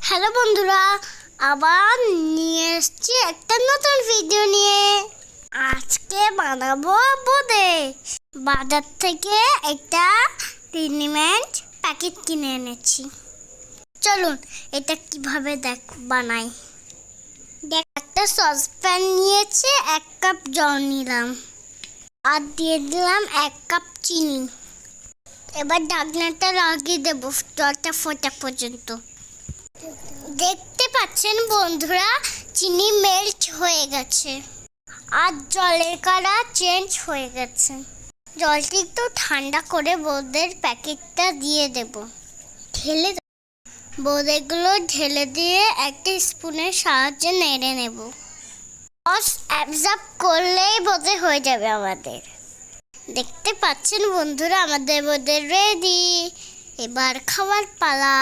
Hello বন্ধুরা, আবার নিয়ে এসেছি একটা নতুন ভিডিও নিয়ে। আজকে বানাবো বোঁদে। বাজার থেকে একটা রেডিমেড প্যাকেট কিনে এনেছি। চলুন এটা কিভাবে বানাই। একটা সসপ্যান নিয়েছি, 1 কাপ জল নিলাম আর দিয়ে দিলাম 1 কাপ চিনি। এবার ঢাকনাটা লাগিয়ে দেবো জলটা ফোটা পর্যন্ত। দেখতে পাচ্ছেন বন্ধুরা, চিনি মেল্ট হয়ে গেছে আর জলের কালার চেঞ্জ হয়ে গেছে। জলটি একটু ঠান্ডা করে বোঁদের প্যাকেটটা দিয়ে দেব। বোঁদেগুলো ঢেলে দিয়ে একটা স্পুনের সাহায্যে নেড়ে নেব। সস অ্যাবজর্ব করলেই বোঁদে হয়ে যাবে আমাদের। দেখতে পাচ্ছেন বন্ধুরা, আমাদের বোঁদে রেডি। এবার খাওয়ার পালা।